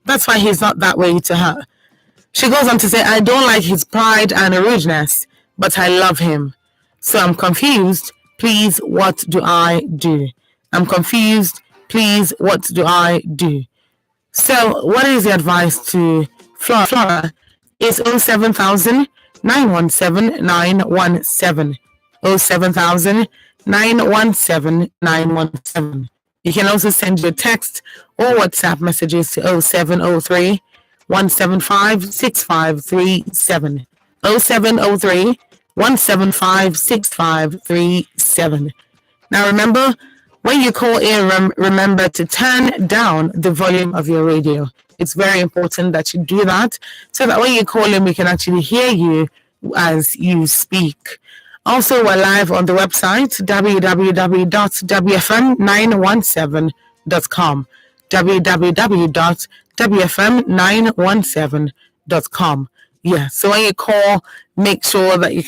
That's why he's not that way to her. She goes on to say, I don't like his pride and rudeness, but I love him. So I'm confused. Please, what do I do? I'm confused. Please, what do I do? So what is the advice to Flora? Flora is 07000 917 917. 07000 917 917. You can also send your text or WhatsApp messages to 0703 175 6537. 0703 175 6537. Now remember, when you call in, remember to turn down the volume of your radio. It's very important that you do that so that when you call in, we can actually hear you as you speak. Also, we're live on the website, www.wfm917.com. www.wfm917.com. Yeah, so when you call, make sure that you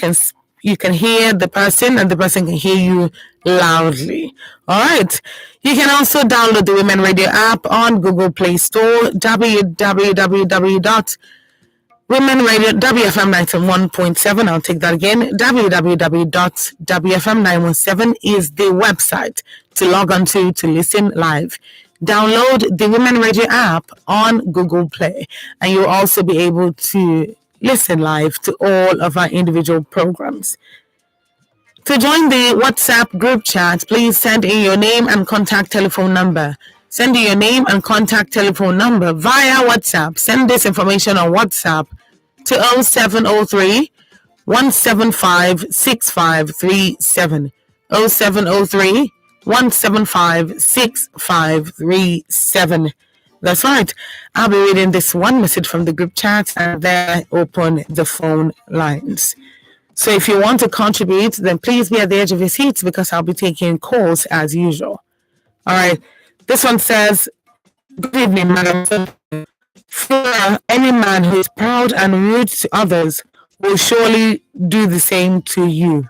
can hear the person and the person can hear you loudly. All right. You can also download the Women Radio app on Google Play Store, www.womenradio WFM 91.7. I'll take that again. www.wfm917 is the website to log on to listen live. Download the Women Radio app on Google Play, and you'll also be able to listen live to all of our individual programs. To join the WhatsApp group chat, please send in your name and contact telephone number. Send in your name and contact telephone number via WhatsApp. Send this information on WhatsApp to 0703 175 6537. 0703 175 6537. That's right. I'll be reading this one message from the group chat and then open the phone lines. So if you want to contribute, then please be at the edge of your seats because I'll be taking calls as usual. All right. This one says, good evening, madam. For any man who is proud and rude to others will surely do the same to you.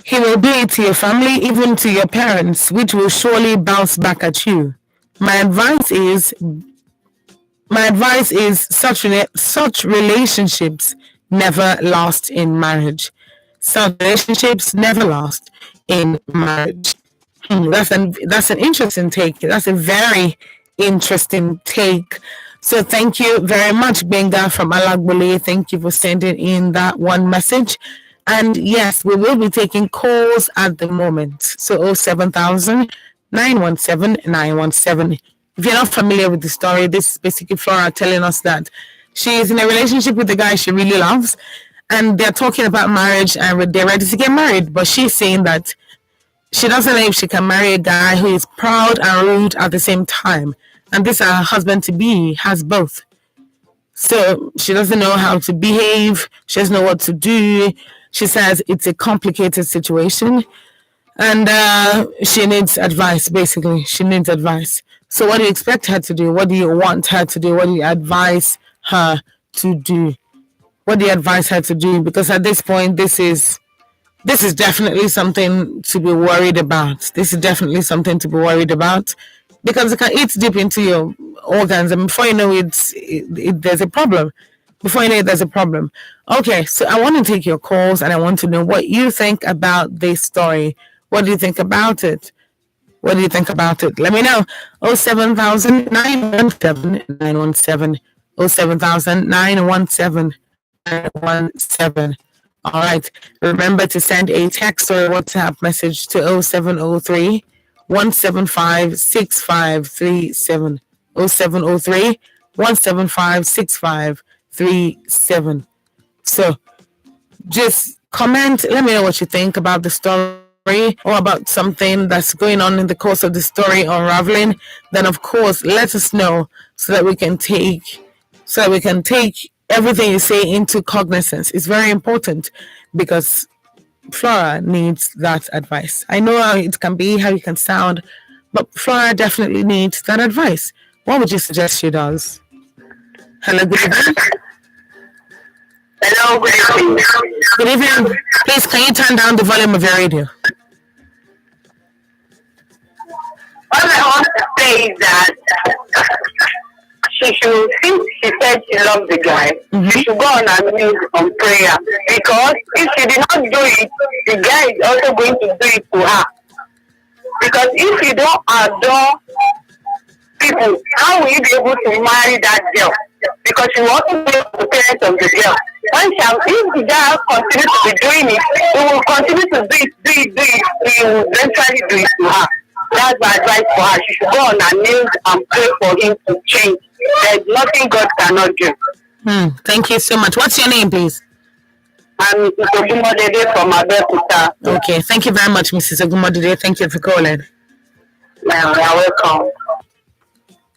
He will do it to your family, even to your parents, which will surely bounce back at you. My advice is such relationships never last in marriage. Such relationships never last in marriage. That's an interesting take. That's a very interesting take. So thank you very much, Benga from Alagbole. Thank you for sending in that one message. And yes, we will be taking calls at the moment. So 07000 917 917. If you're not familiar with the story, this is basically Flora telling us that she is in a relationship with the guy she really loves, and they're talking about marriage and they're ready to get married. But she's saying that she doesn't know if she can marry a guy who is proud and rude at the same time. And this her husband-to-be has both. So she doesn't know how to behave. She doesn't know what to do. She says it's a complicated situation. And she needs advice, basically. She needs advice. So what do you expect her to do? What do you want her to do? What do you advise her to do? What do you advise her to do? Because at this point, this is definitely something to be worried about. This is definitely something to be worried about because it can eat deep into your organs, and before you know there's a problem. Before you know it, there's a problem. Okay, so I want to take your calls, and I want to know what you think about this story. What do you think about it? What do you think about it? Let me know. 07000 917 917. 07000 917 917. All right. Remember to send a text or a WhatsApp message to 0703 175 6537. 0703 175 6537. So just comment. Let me know what you think about the story or about something that's going on in the course of the story unraveling. Then, of course, let us know so that we can take everything you say into cognizance. It's very important because Flora needs that advice. I know how it can be, how you can sound, but Flora definitely needs that advice. What would you suggest she does? Hello, good evening. Hello, good evening. Good evening. Please, can you turn down the volume of your radio? What I want to say is that should, since she said she loves the guy, she should go on her knees on prayer. Because if she did not do it, the guy is also going to do it to her. Because if you don't adore people, how will you be able to marry that girl? Because you want to be the parents of the girl. If the guy continues to be doing it, he will continue to do it. He will eventually do it to her. That's my advice for her. She should go on her knees and pray for him to change. There's nothing God cannot do. Thank you so much. What's your name, please? I'm Mrs. Ogumodede from Abeokuta. Okay, thank you very much, Mrs. Ogumodede. Thank you for calling. You're welcome.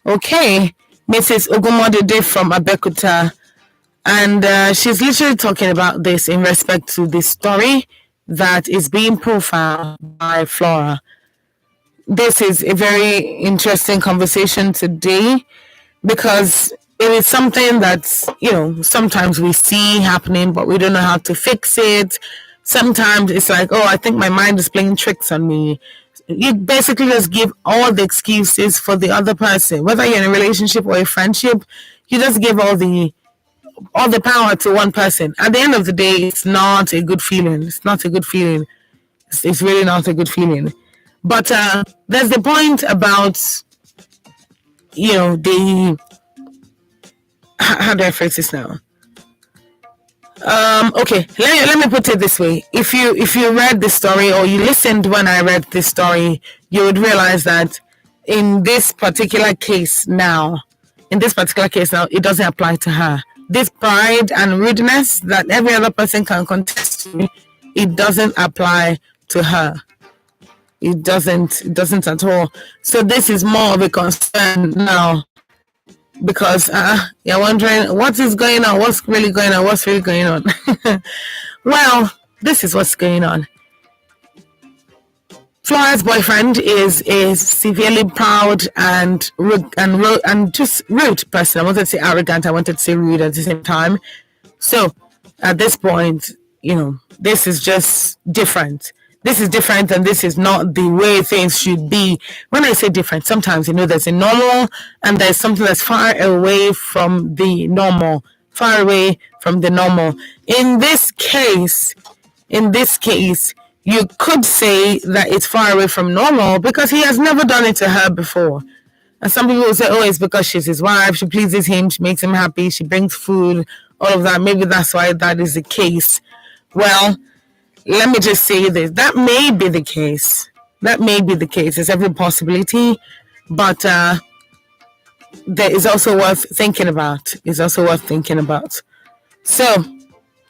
Okay, Mrs. Ogumodede from Abeokuta. And she's literally talking about this in respect to the story that is being profiled by Flora. This is a very interesting conversation today because it is something that's, sometimes we see happening, but we don't know how to fix it. Sometimes it's like, oh, I think my mind is playing tricks on me. You basically just give all the excuses for the other person, whether you're in a relationship or a friendship. You just give all the power to one person. At the end of the day, it's not a good feeling. It's not a good feeling. It's really not a good feeling. But there's the point about, how do I phrase this now? Okay, let me put it this way. If you read the story or you listened when I read this story, you would realize that in this particular case now, it doesn't apply to her. This pride and rudeness that every other person can contest to, it doesn't apply to her. It doesn't at all. So this is more of a concern now, because you're wondering what is going on, what's really going on. Well, this is what's going on. Flora's boyfriend is a severely proud and just rude person. I wanted to say arrogant, I wanted to say rude at the same time. So at this point, this is just different. This is different, and this is not the way things should be. When I say different, sometimes there's a normal and there's something that's far away from the normal. In this case, you could say that it's far away from normal because he has never done it to her before. And some people will say, oh, it's because she's his wife, she pleases him, she makes him happy, she brings food, all of that. Maybe that's why that is the case. Well, let me just say this. That may be the case. There's every possibility. But there is also worth thinking about. So,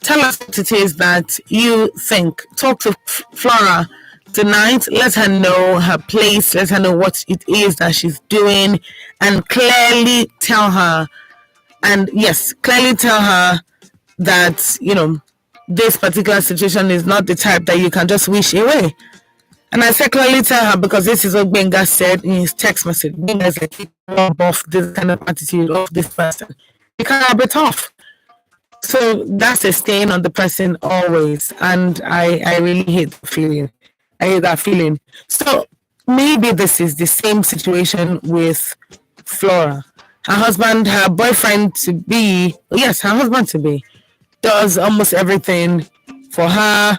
tell us what it is that you think. Talk to Flora tonight. Let her know her place. Let her know what it is that she's doing. And clearly tell her. And yes, clearly tell her that, this particular situation is not the type that you can just wish away. And I said clearly tell her because this is what Benga said in his text message. Benga is like, rub off this kind of attitude of this person. You can't rub it off. So that's a stain on the person always. And I really hate the feeling. I hate that feeling. So maybe this is the same situation with Flora. Her boyfriend to be, does almost everything for her.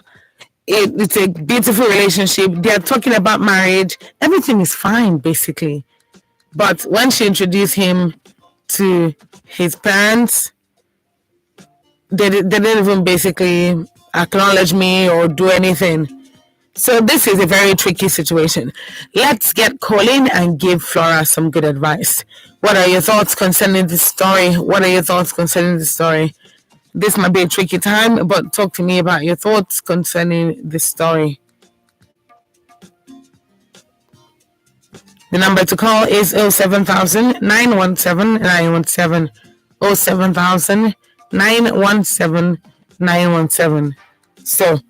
It's a beautiful relationship. They're talking about marriage. Everything is fine, basically. But when she introduced him to his parents, they didn't even basically acknowledge me or do anything. So this is a very tricky situation. Let's get calling and give Flora some good advice. What are your thoughts concerning this story? This might be a tricky time, but talk to me about your thoughts concerning this story. The number to call is 07000 917 917. 07000 917 917. So,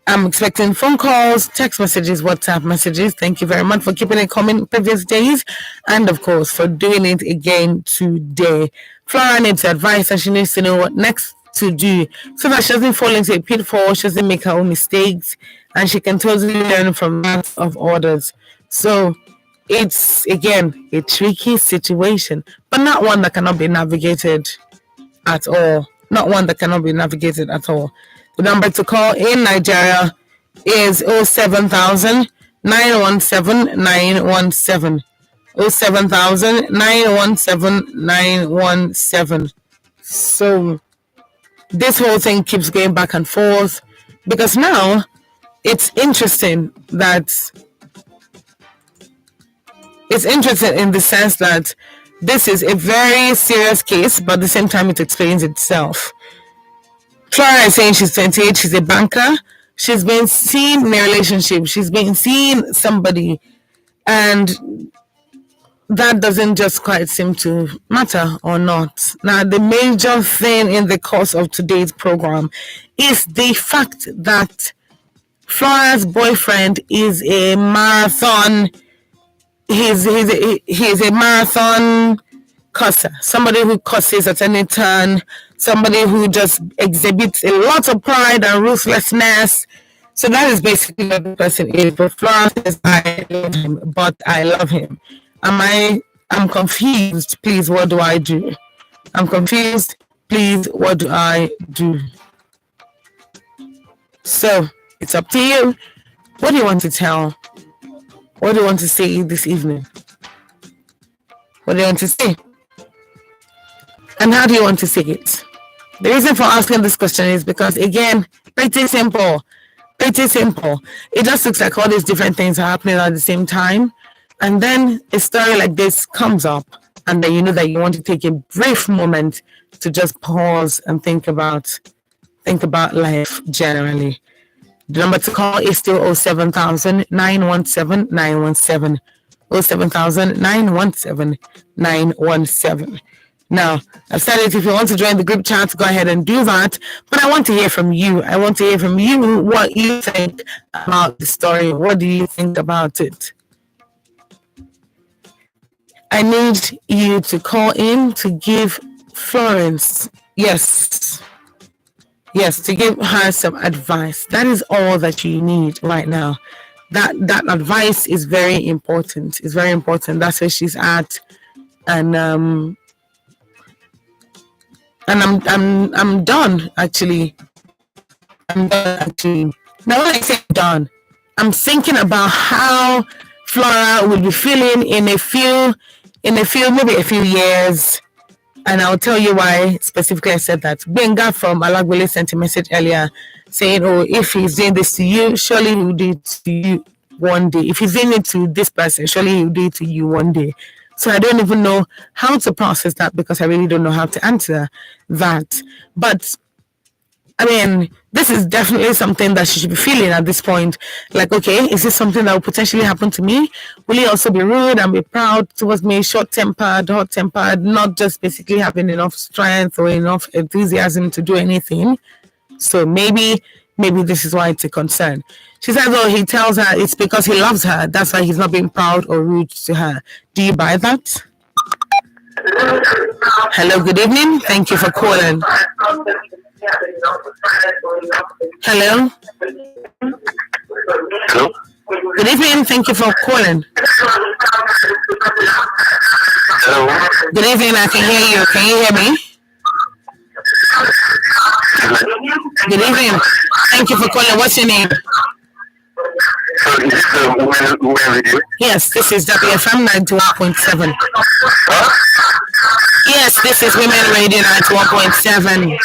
I'm expecting phone calls, text messages, WhatsApp messages. Thank you very much for keeping it coming previous days. And of course, for doing it again today. Flora needs advice and she needs to know what next to do so that she doesn't fall into a pitfall, she doesn't make her own mistakes, and she can totally learn from that of others. So, it's again a tricky situation, but not one that cannot be navigated at all. Not one that cannot be navigated at all. The number to call in Nigeria is 07000 917 917. 07000 917 917. So this whole thing keeps going back and forth because now it's interesting in the sense that this is a very serious case, but at the same time it explains itself. Flora is saying she's 28, she's a banker, she's been seen in a relationship, she's been seeing somebody, and that doesn't just quite seem to matter or not. Now, the major thing in the course of today's program is the fact that Flora's boyfriend is a marathon. He's a marathon cusser, somebody who cusses at any turn, somebody who just exhibits a lot of pride and ruthlessness. So that is basically what the person is. But Flora says, I love him, but I love him. I'm confused. Please, what do I do? I'm confused. Please, what do I do? So it's up to you. What do you want to tell? What do you want to say this evening? What do you want to say? And how do you want to say it? The reason for asking this question is because, again, pretty simple. Pretty simple. It just looks like all these different things are happening at the same time. And then a story like this comes up. And then you know that you want to take a brief moment to just pause and think about life generally. The number to call is still 07000 917 917. 07000 917 917. Now, I've said it, if you want to join the group chat, go ahead and do that. But I want to hear from you. I want to hear from you what you think about the story. What do you think about it? I need you to call in to give Florence, yes, to give her some advice. That is all that you need right now. That advice is very important. It's very important. That's where she's at, and I'm done actually. I'm done actually. Now when I say done, I'm thinking about how Flora will be feeling in a few, maybe a few years. And I'll tell you why specifically I said that. Benga from Alagbele sent a message earlier saying, oh, if he's doing this to you, surely he will do it to you one day. If he's doing it to this person, surely he will do it to you one day. So I don't even know how to process that because I really don't know how to answer that. But I mean, this is definitely something that she should be feeling at this point. Like, okay, is this something that will potentially happen to me? Will he also be rude and be proud towards me, short-tempered, hot-tempered, not just basically having enough strength or enough enthusiasm to do anything? So maybe this is why it's a concern. She says, oh, he tells her it's because he loves her. That's why he's not being proud or rude to her. Do you buy that? Hello, good evening. Thank you for calling. Hello. Hello. Good evening. Thank you for calling. Hello. Good evening. I can hear you. Can you hear me? Good evening. Thank you for calling. What's your name? So is this the women radio? Yes, this is WFM 91.7. Huh? Yes, this is Women Radio 91.7.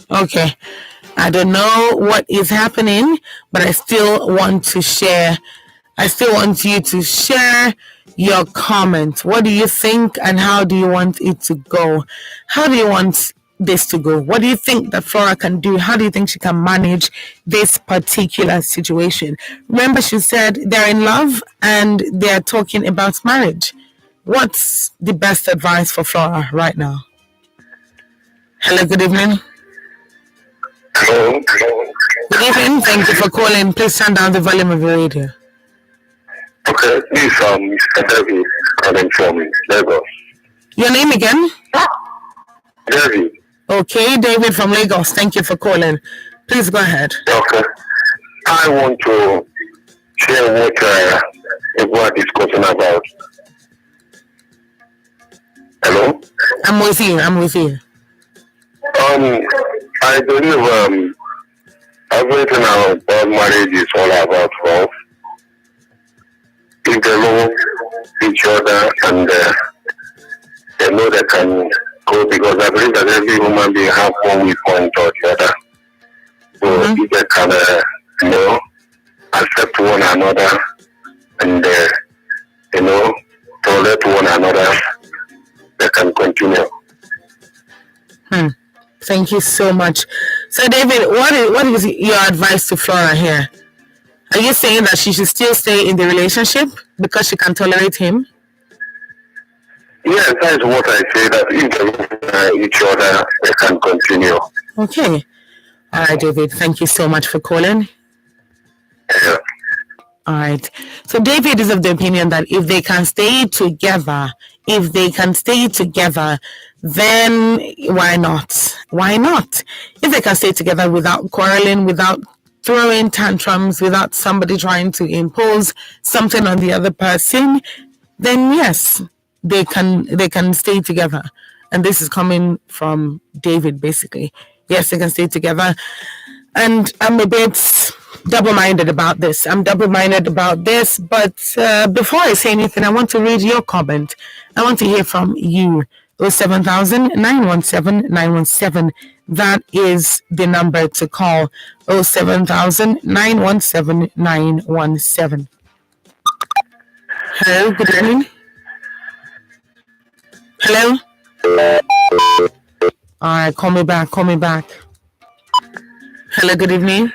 Okay. I don't know what is happening, but I still want to share. I still want you to share your comment. What do you think and how do you want it to go? How do you want this to go? What do you think that Flora can do? How do you think she can manage this particular situation? Remember, she said they're in love and they're talking about marriage. What's the best advice for Flora right now? Hello, good evening. Hello. Good evening. Thank you for calling. Please turn down the volume of your radio. Okay, this is Mr. David calling from Lagos. Your name again? David. Okay, David from Lagos. Thank you for calling. Please go ahead. Okay. I want to share what we are discussing about. Hello? I'm with you. I believe everything about marriage is all about love. If they love each other and they know they can go, because I believe that every human being has one weak point or the other. So if they can, accept one another and tolerate one another, they can continue. Thank you so much. So, David, what is your advice to Flora here? Are you saying that she should still stay in the relationship because she can tolerate him? Yes, that is what I say, that if they love each other, they can continue. Okay. All right, David. Thank you so much for calling. Yeah. All right. So David is of the opinion that if they can stay together, then why not? Why not? If they can stay together without quarreling, without throwing tantrums, without somebody trying to impose something on the other person, then yes, they can stay together. And this is coming from David, basically. Yes, they can stay together. And I'm a bit double-minded about this. But before I say anything, I want to read your comment. I want to hear from you. 07000 917 917. That is the number to call. 07000 917 917. Hello, good evening. Hello? All right, call me back. Hello, good evening.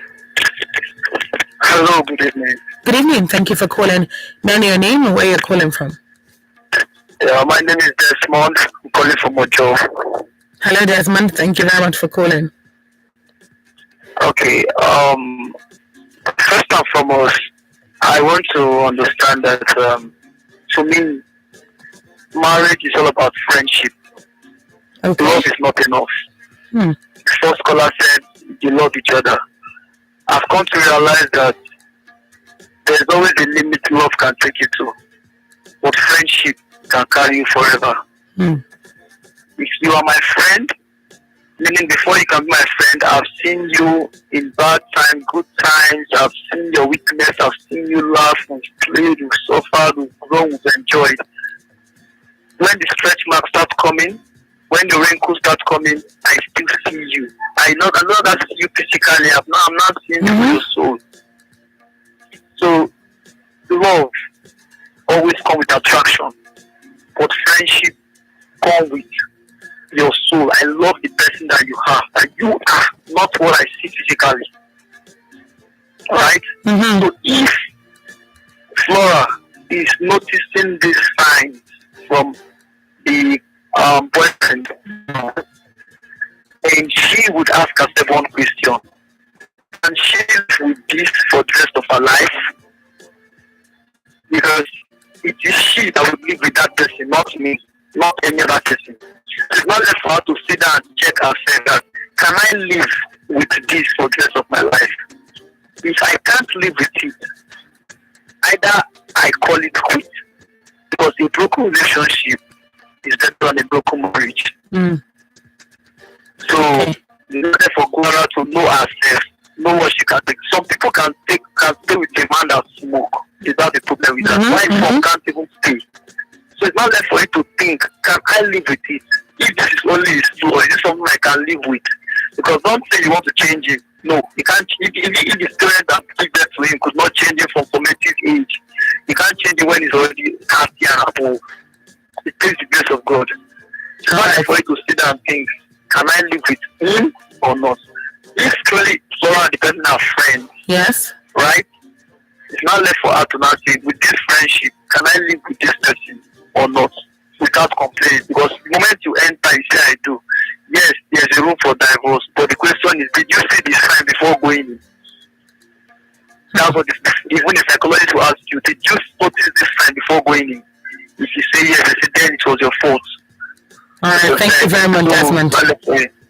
Hello, good evening. Good evening. Thank you for calling. May I know your name and where you're calling from? Yeah, my name is Desmond. I'm calling from Ojo. Hello, Desmond. Thank you very much for calling. Okay. First and foremost, I want to understand that to me, marriage is all about friendship. Okay. Love is not enough. First scholar said you love each other. I've come to realize that there's always a limit love can take you to, but friendship can carry you forever. If you are my friend, meaning before you can be my friend, I've seen you in bad times, good times, I've seen your weakness, I've seen you laugh, we've played, we've suffered, we've grown, we've enjoyed. When the stretch marks start coming, when the wrinkles start coming, I still see you. I know that's you physically. I'm not seeing you with your soul. So love always comes with attraction, but friendship comes with your soul. I love the person that you are. That you are not what I see physically. Right? So if Flora is noticing these signs from the boyfriend, and she would ask herself one question: can she live with this for the rest of her life? Because it is she that will live with that person, not me, not any other person. It's not left for her to sit down and check herself that, can I live with this for the rest of my life? If I can't live with it, either I call it quit, because a broken relationship is better than a broken marriage. So, in order for Clara to know herself, know what she can take. Some people can stay with a man that smoke without a problem with that. Why some can't even stay? So it's not left for you to think, can I live with it? If this is only his flaw, is this something I can live with? Because don't say you want to change him. No, you can't. If the parent that give that to him could not change him from formative age, you can't change him when he's already 30 and above. It takes the grace of God. It's not left for you to sit down and think, can I live with him or not? If truly Flora and the person are friends, yes, right? It's not left for her to not say, with this friendship, can I live with this person or not? Without complaining. Because the moment you enter, you say, I do. Yes, there's a room for divorce, but the question is, did you see this sign before going in? That's what even the psychologist will ask you, did you notice this sign before going in? If you say yes, I say then it was your fault. All right, thank you very much, Desmond.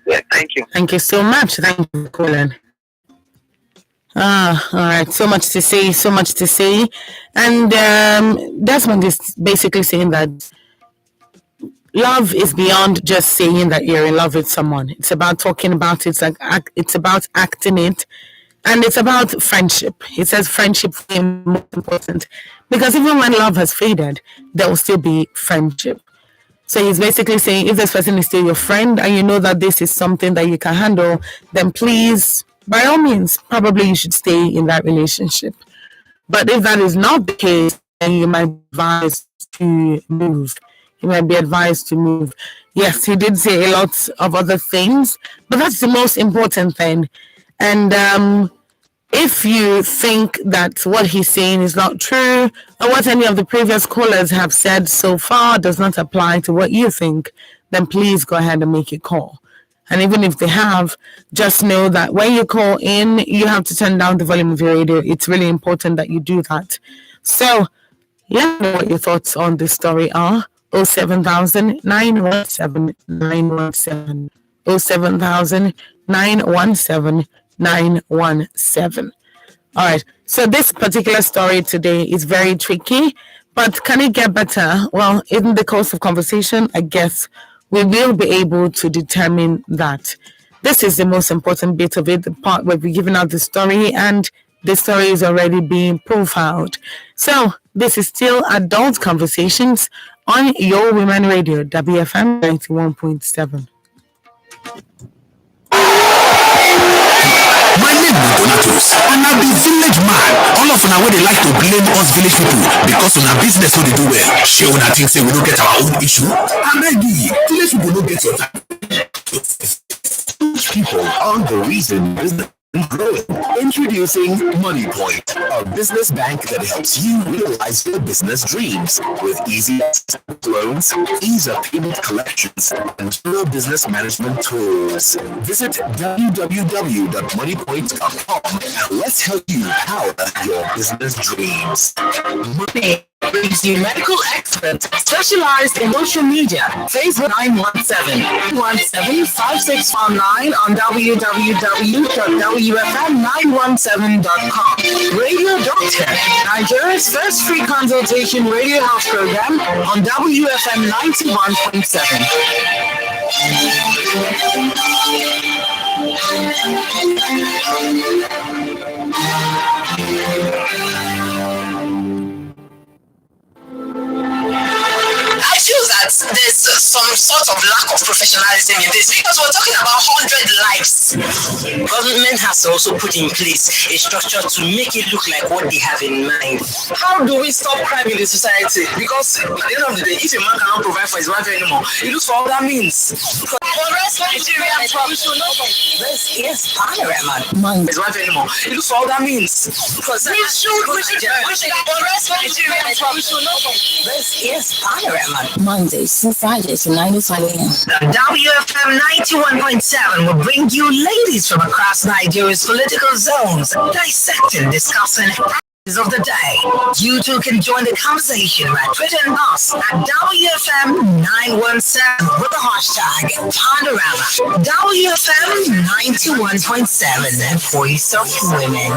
Yeah, thank you. Thank you so much. Thank you for calling. All right. So much to say. So much to say. And Desmond is basically saying that love is beyond just saying that you're in love with someone. It's about talking about it. It's about acting it, and it's about friendship. He says friendship is more important because even when love has faded, there will still be friendship. So he's basically saying if this person is still your friend and you know that this is something that you can handle, then please, by all means, probably you should stay in that relationship. But if that is not the case, then you might be advised to move. You might be advised to move. Yes, he did say a lot of other things, but that's the most important thing. And if you think that what he's saying is not true, or what any of the previous callers have said so far does not apply to what you think, then please go ahead and make a call. And even if they have, just know that when you call in, you have to turn down the volume of your radio. It's really important that you do that. So let me know what your thoughts on this story are. 07000 917 917. 07000 917 917. All right. So this particular story today is very tricky, but can it get better? Well, in the course of conversation, I guess we will be able to determine that. This is the most important bit of it, the part where we're giving out the story and the story is already being profiled. So this is still Adult Conversations on Your Women Radio, WFM 91.7. My name is Donatus, and I be village man. All of una wey dey like to blame us village people because una business no dey do well. Shey una think say we no get our own issue? Abeg, village people no get your time. People are the reason business is growing. Introducing MoneyPoint, a business bank that helps you realize your business dreams with easy loans, ease of payment collections, and thorough business management tools. Visit www.moneypoint.com and let's help you power your business dreams. Money brings you medical experts specialized in social media. Facebook 917-5619 on www.wfm917.com. Radio Doctor, Nigeria's first free consultation radio health program on WFM 91.7. I feel that there's some sort of lack of professionalism in this because we're talking about 100 lives. Government has to also put in place a structure to make it look like what they have in mind. How do we stop crime in the society? Because at the end of the day, if a man cannot provide for his wife anymore, he looks for other means. Yes, panorama. His wife anymore. He looks for other means. Because we should arrest Nigerians. Yes, panorama. Mondays to Fridays from 9 to 5 a.m. WFM 91.7 will bring you ladies from across Nigeria's political zones, dissecting, discussing of the day. You too can join the conversation by Twitter and us at WFM 917 with the hashtag Panorama. WFM 91.7, Voice of Women.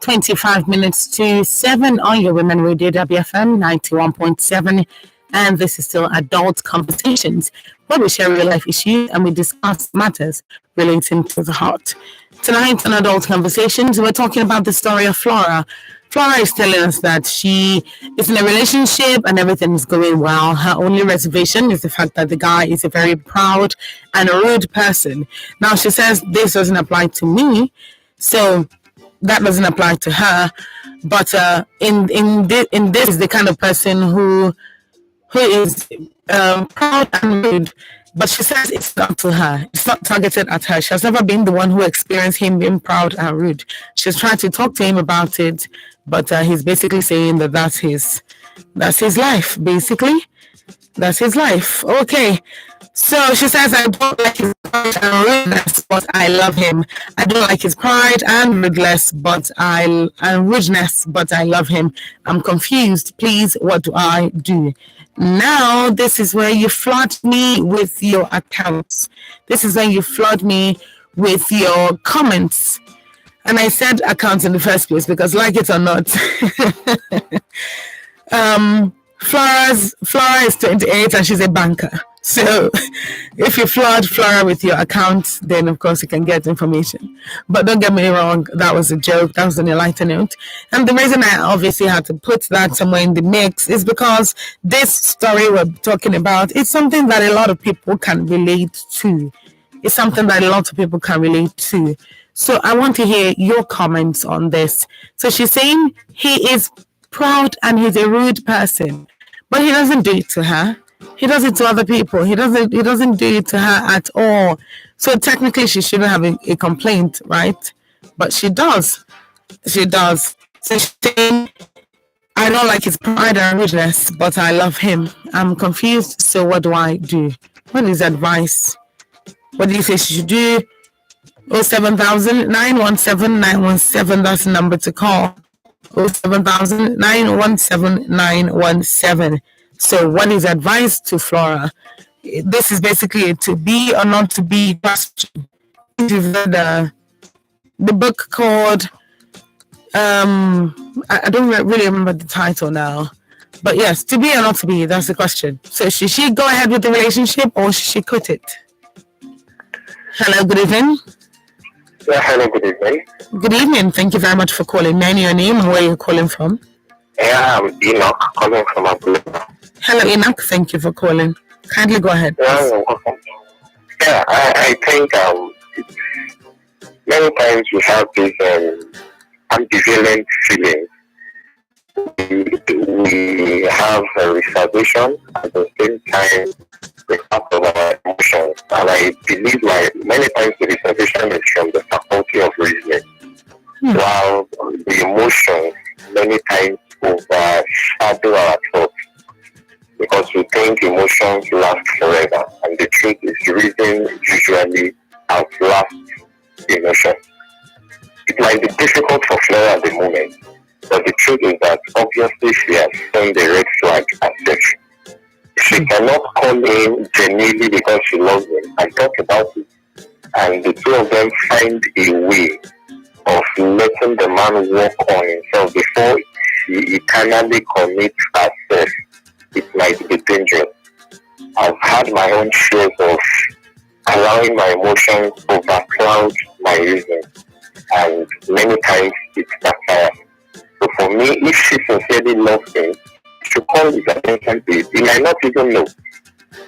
25 minutes to 7 on Your Women Radio, WFM 91.7, and this is still Adult Conversations, where we share real life issues and we discuss matters relating to the heart. Tonight on Adult Conversations, we're talking about the story of Flora. Flora is telling us that she is in a relationship and everything is going well. Her only reservation is the fact that the guy is a very proud and rude person. Now, she says this doesn't apply to me, so that doesn't apply to her. But in this is the kind of person who is proud and rude. But she says it's not to her. It's not targeted at her. She has never been the one who experienced him being proud and rude. She's trying to talk to him about it, but he's basically saying that that's his life. Basically, that's his life. Okay. So she says, I don't like his pride and rudeness, but I love him. I don't like his pride and rudeness, but I love him. I'm confused. Please, what do I do? Now, this is where you flood me with your accounts. This is when you flood me with your comments. And I said accounts in the first place because, like it or not, Flora is 28 and she's a banker. So if you flood Flora with your account, then of course you can get information. But don't get me wrong, that was a joke. That was on a lighter note. And the reason I obviously had to put that somewhere in the mix is because this story we're talking about is something that a lot of people can relate to. It's something that a lot of people can relate to. So I want to hear your comments on this. So she's saying he is proud and he's a rude person, but he doesn't do it to her. He does it to other people. He doesn't do it to her at all. So technically she shouldn't have a complaint, right? But she does. She does. So she's saying, I don't like his pride and rudeness, but I love him. I'm confused, so what do I do? What is advice? What do you say she should do? 07000 917 917, that's the number to call. 07000 917 917. So what is advice to Flora? This is basically a to be or not to be question. You've read the book called, I don't really remember the title now. But yes, to be or not to be, that's the question. So should she go ahead with the relationship or should she quit it? Hello, good evening. Yeah, hello, good evening. Good evening. Thank you very much for calling. May I know your name and where you're calling from? Yeah, I'm Enoch, calling from Abuja. Hello, Enoch. Thank you for calling. Kindly go ahead. Yeah, you're welcome. Yeah, I think many times we have this ambivalent feeling. We have a reservation at the same time we have our emotions. And I believe many times the reservation is from the faculty of reasoning. While the emotions many times overshadow our thoughts. Because we think emotions last forever, and the truth is reason usually outlasts emotion. It might be difficult for Flora at the moment, but the truth is that obviously she has seen the red flag as such. She cannot call him genuinely because she loves him and talk about it, and the two of them find a way of letting the man work on himself before he eternally commits herself. It might be dangerous. I've had my own shares of allowing my emotions overcloud my reason, and many times it's backfire. So for me, if she sincerely loves him, she should call his attention to it. He might not even know.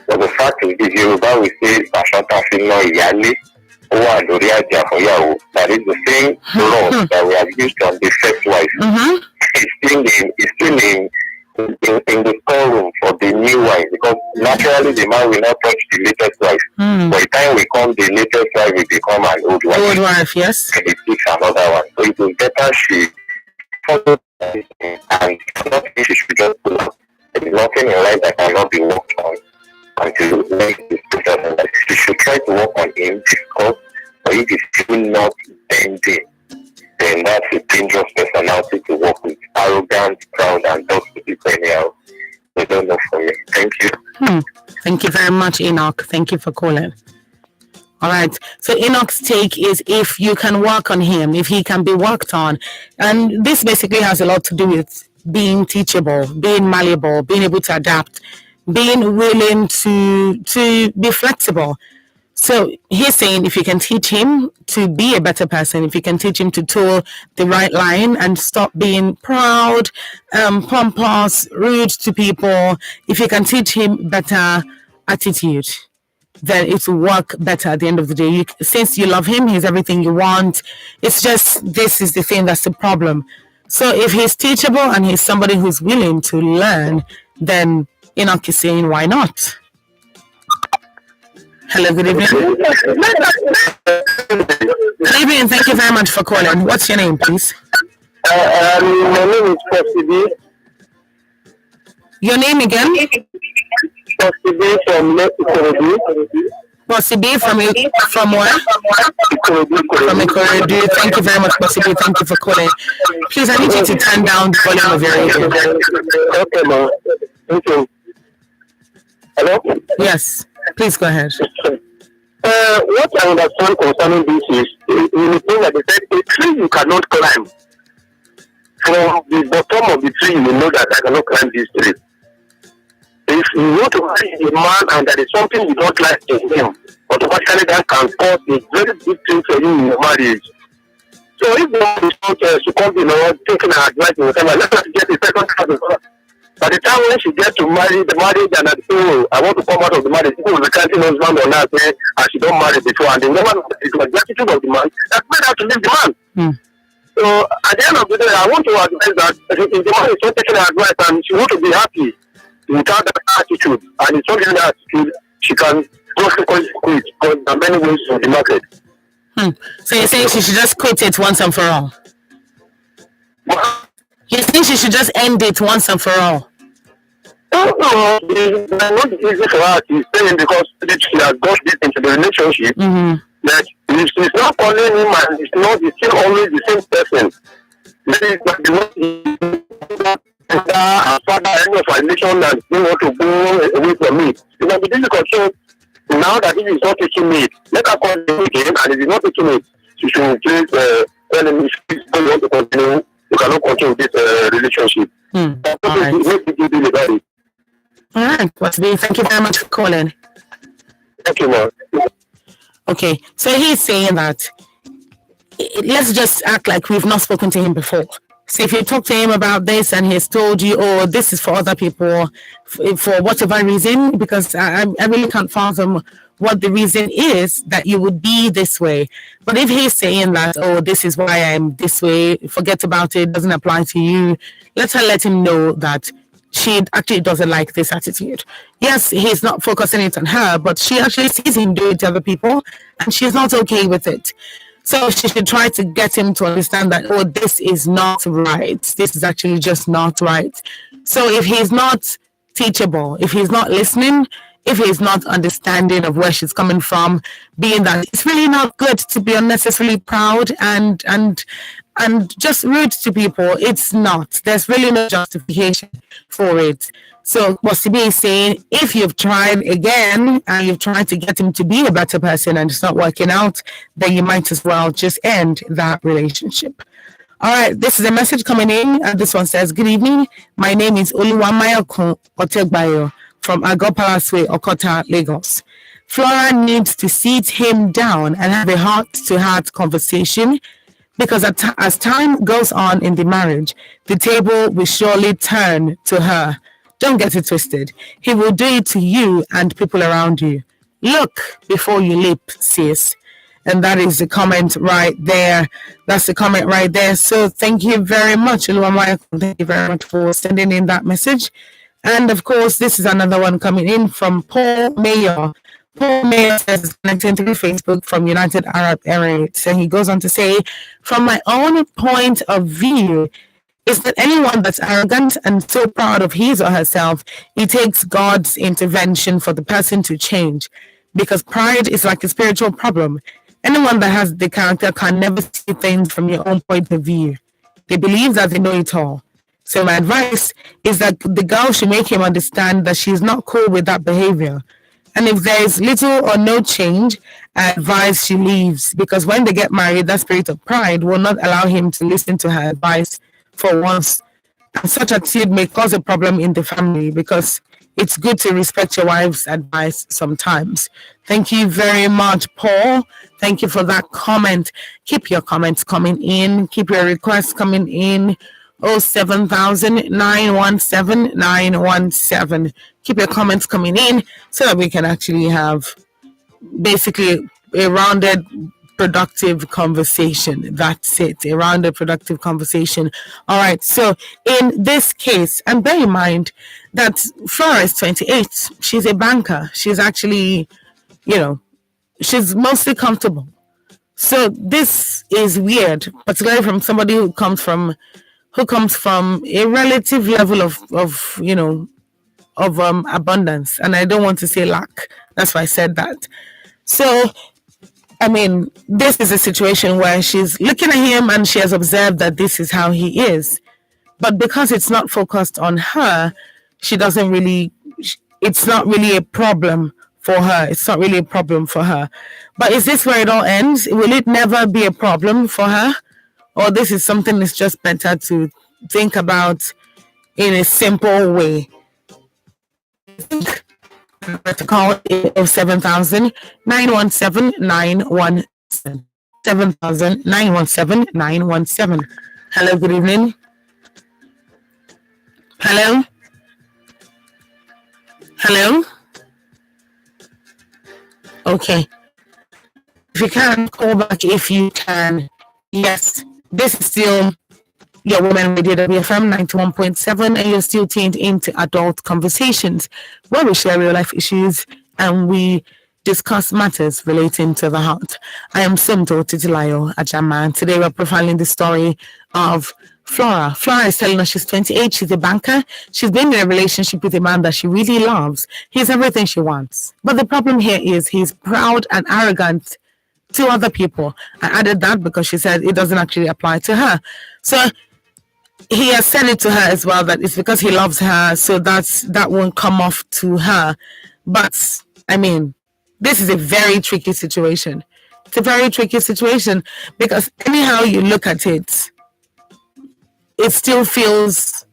But the fact is, the Yoruba will say, that is the same law that we have used on the first wife. It's still in the storeroom for the new wife, because naturally the man will not touch the latest wife. By the time we come, the latest wife will become an old wife. Old wife, yes. And it takes another one. So it is better she follow and not if she should just pull out. There is nothing in life that cannot be worked on until make this decision. She should try to work on him, discuss, but if it's still not bending, then that's a dangerous personality to work with. Arrogant, proud, and talks to people anyhow. They don't know for me. Thank you. Thank you very much, Enoch. Thank you for calling. All right. So Enoch's take is if you can work on him, if he can be worked on. And this basically has a lot to do with being teachable, being malleable, being able to adapt, being willing to be flexible. So he's saying if you can teach him to be a better person, if you can teach him to toe the right line and stop being proud, pompous, rude to people, if you can teach him better attitude, then it will work better at the end of the day. Since you love him, he's everything you want. It's just this is the thing that's the problem. So if he's teachable and he's somebody who's willing to learn, then Enoch is saying, why not? Hello, good evening. Good evening, thank you very much for calling. What's your name, please? My name is Possibly. Your name again? Possibly from Ikorodu. Possibly from where? From Ikorodu. Thank you very much, Possibly. Thank you for calling. Please, I need you to turn down the volume of your radio. Okay, ma. Thank you. Hello? Yes, please go ahead. What I understand concerning this is, in the thing that they said, a tree you cannot climb. From the bottom of the tree, you know that I cannot climb this tree. If you want to marry a man and there is something you don't like in him, automatically that can cause a very big thing for you in your marriage. So if the man is not succumbing or taking an advice or whatever, let us get a second cousin. By the time when she gets to marry the marriage and I want to come out of the marriage, people will be counting husband on her saying, and she don't marry before, and they never know it was the attitude of the man that made her to leave the man. So at the end of the day, I want to advise that if the man is not taking advice and she wants to be happy without that attitude, and it's not in that attitude, she can just quit because there are many ways to the market. So you're saying she should just quit it once and for all? You think she should just end it once and for all? No, it's not easy for her to stay because she has got this into the relationship. That if she's not calling him and it's still always the same person. Maybe it's not the way and father any of our nation and you want to go away from me. It might be difficult. So now that he is not taking me, let her call him again, and if he's not taking it, she should please tell him if he don't want to continue, you cannot continue this relationship. All right. All right, Possibly. Thank you very much for calling. Thank you, ma'am. Okay, so he's saying that let's just act like we've not spoken to him before. So if you talk to him about this and he's told you, oh, this is for other people, for whatever reason, because I really can't fathom what the reason is that you would be this way. But if he's saying that, oh, this is why I'm this way, forget about it, doesn't apply to you, let him know that she actually doesn't like this attitude. Yes, he's not focusing it on her, but she actually sees him do it to other people, and she's not okay with it. So she should try to get him to understand that, oh, this is not right. This is actually just not right. So if he's not teachable, if he's not listening, if he's not understanding of where she's coming from, being that it's really not good to be unnecessarily proud and just rude to people, it's not. There's really no justification for it. So Possibly is saying, if you've tried again and you've tried to get him to be a better person and it's not working out, then you might as well just end that relationship. All right, this is a message coming in, and this one says, good evening. My name is Oluwamayokun Otegbayo from Agor Palace Way, Okota, Lagos. Flora needs to sit him down and have a heart-to-heart conversation, because as time goes on in the marriage, the table will surely turn to her. Don't get it twisted. He will do it to you and people around you. Look before you leap, sis. And that is the comment right there. That's the comment right there. So thank you very much, Oluwamaya. Thank you very much for sending in that message. And of course, this is another one coming in from Paul Mayer. Paul Mayer says, connecting through Facebook from United Arab Emirates. And he goes on to say, from my own point of view, is that anyone that's arrogant and so proud of his or herself, it takes God's intervention for the person to change, because pride is like a spiritual problem. Anyone that has the character can never see things from your own point of view. They believe that they know it all. So my advice is that the girl should make him understand that she's not cool with that behavior. And if there is little or no change, I advise she leaves, because when they get married, that spirit of pride will not allow him to listen to her advice for once. And such attitude may cause a problem in the family, because it's good to respect your wife's advice sometimes. Thank you very much, Paul. Thank you for that comment. Keep your comments coming in. Keep your requests coming in. 07000 917 917. Keep your comments coming in so that we can actually have basically a rounded, productive conversation. That's it. A rounded, productive conversation. All right. So in this case, and bear in mind that Flora is 28. She's a banker. She's actually, she's mostly comfortable. So this is weird, particularly from somebody who comes from a relative level of abundance. And I don't want to say lack. That's why I said that. So, I mean, this is a situation where she's looking at him and she has observed that this is how he is. But because it's not focused on her, it's not really a problem for her. It's not really a problem for her. But is this where it all ends? Will it never be a problem for her? Or this is something that's just better to think about in a simple way? To call 7000 917 917 7000 917 917. Hello, good evening. Hello. Okay. If you can, call back if you can. Yes, this is still your Woman Radio WFM 91.7, and you're still tuned into Adult Conversations, where we share real life issues and we discuss matters relating to the heart. I am Sumto Titilayo Ajama, and today we're profiling the story of Flora. Flora is telling us she's 28, she's a banker, she's been in a relationship with a man that she really loves. He's everything she wants. But the problem here is he's proud and arrogant to other people. I added that because she said it doesn't actually apply to her. So he has said it to her as well, that it's because he loves her, so that won't come off to her. But I mean, this is a very tricky situation. It's a very tricky situation because anyhow you look at it, it still feels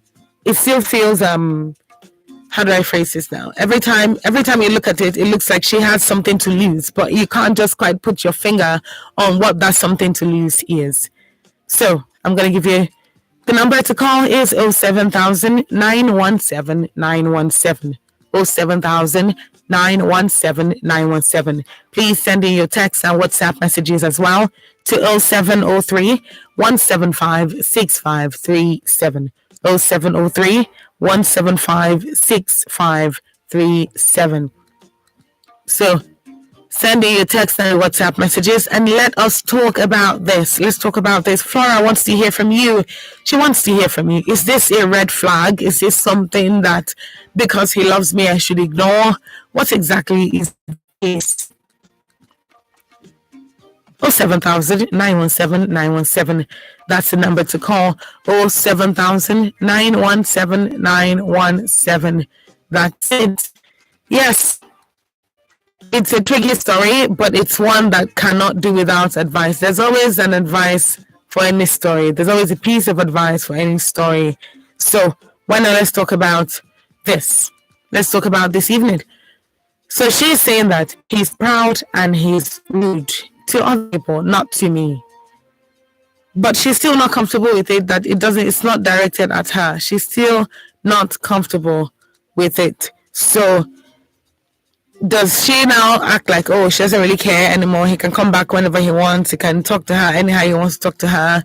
how do I phrase this now? Every time you look at it, it looks like she has something to lose, but you can't just quite put your finger on what that something to lose is. So I'm going to give you the number to call is 07000 917 917. 07000 917 917. Please send in your text and WhatsApp messages as well to 0703 175 6537. 0703 175 6537. So send in your text and WhatsApp messages and let us talk about this. Let's talk about this. Flora wants to hear from you. She wants to hear from you. Is this a red flag? Is this something that because he loves me I should ignore? What exactly is this? 07000 917 917. That's the number to call. 07000 917 917. That's it. Yes. It's a tricky story, but it's one that cannot do without advice. There's always an advice for any story. There's always a piece of advice for any story. So why not let's talk about this. Let's talk about this evening. So she's saying that he's proud and he's rude to other people, not to me. But she's still not comfortable with it, that it's not directed at her. She's still not comfortable with it. So does she now act like, oh, she doesn't really care anymore? He can come back whenever he wants. He can talk to her anyhow he wants to talk to her.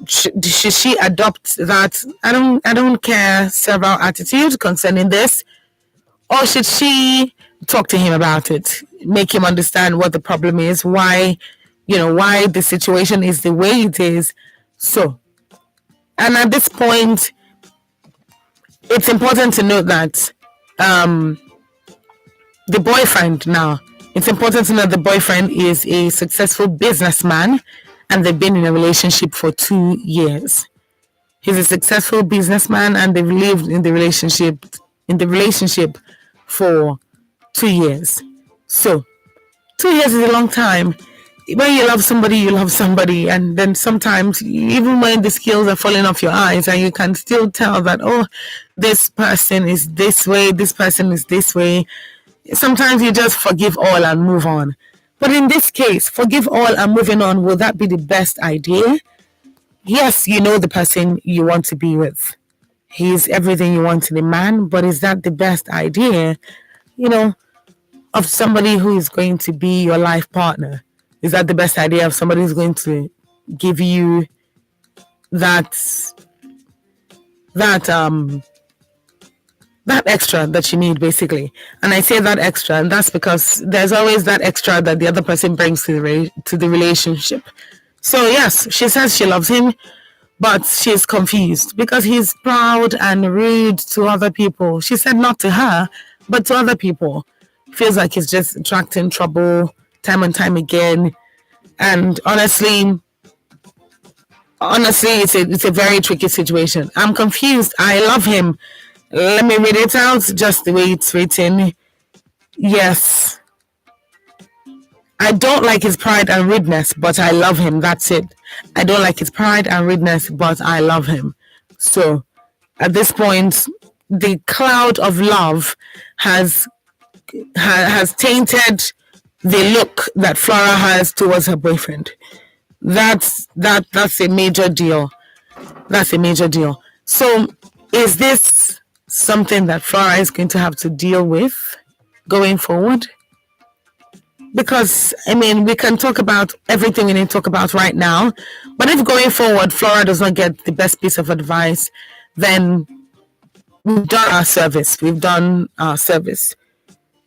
Should she adopt that I don't care several attitude concerning this? Or should she talk to him about it? Make him understand what the problem is, why the situation is the way it is. So, and at this point, it's important to note that the boyfriend now, it's important to know the boyfriend is a successful businessman and they've been in a relationship for 2 years. He's a successful businessman and they've lived in the relationship for 2 years. So 2 years is a long time. when you love somebody, you love somebody, and then sometimes, even when the scales are falling off your eyes, and you can still tell that, oh, this person is this way, this person is this way. Sometimes you just forgive all and move on. But in this case, forgive all and moving on, will that be the best idea? Yes, you know the person you want to be with. He's everything you want in a man, but is that the best idea, of somebody who is going to be your life partner? Is that the best idea of somebody who's going to give you that extra that you need, basically? And I say that extra, and that's because there's always that extra that the other person brings to the relationship. So yes, she says she loves him, but she's confused because he's proud and rude to other people. She said not to her, but to other people. Feels like he's just attracting trouble time and time again. And honestly, it's a very tricky situation. I'm confused. I love him. Let me read it out just the way it's written. Yes. I don't like his pride and rudeness, but I love him. That's it. I don't like his pride and rudeness, but I love him. So at this point, the cloud of love has tainted the look that Flora has towards her boyfriend. That's a major deal. That's a major deal. So is this something that Flora is going to have to deal with going forward? Because, we can talk about everything we need to talk about right now, but if going forward Flora does not get the best piece of advice, then we've done our service.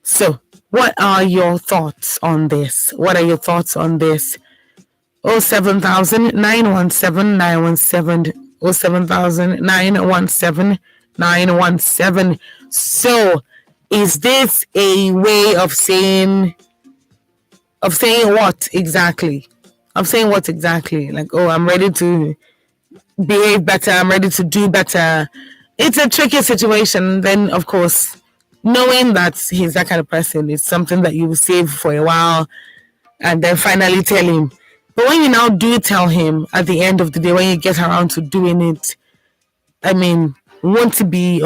So, what are your thoughts on this? 07000 917 917 07000 917 917. So, is this a way of saying what exactly? Like, oh, I'm ready to behave better. I'm ready to do better. It's a tricky situation. Then, of course, knowing that he's that kind of person is something that you will save for a while and then finally tell him. But when you now do tell him at the end of the day, when you get around to doing it, won't it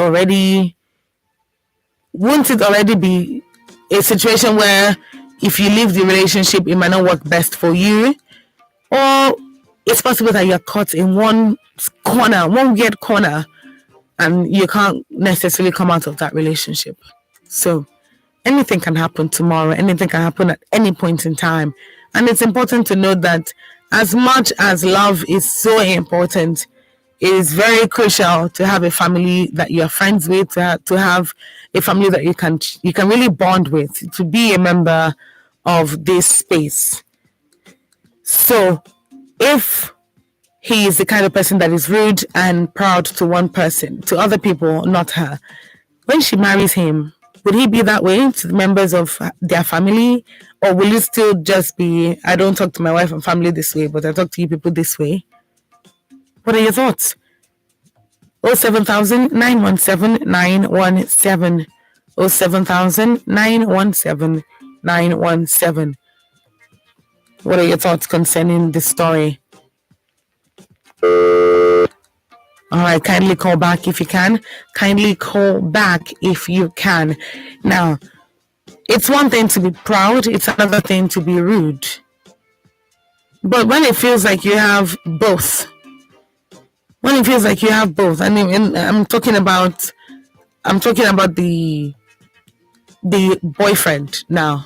already be a situation where if you leave the relationship, it might not work best for you? Or it's possible that you're caught in one weird corner, and you can't necessarily come out of that relationship. So anything can happen tomorrow. Anything can happen at any point in time. And it's important to note that as much as love is so important, it is very crucial to have a family that you're friends with, to have a family that you can really bond with, to be a member of this space. So if he is the kind of person that is rude and proud to one person, to other people, not her, when she marries him, would he be that way to the members of their family? Or will it still just be, I don't talk to my wife and family this way, but I talk to you people this way? What are your thoughts? 07000 917 917 07000 917 917. What are your thoughts concerning this story? All right, kindly call back if you can. Now, it's one thing to be proud, it's another thing to be rude. But when it feels like you have both, I'm talking about the boyfriend now.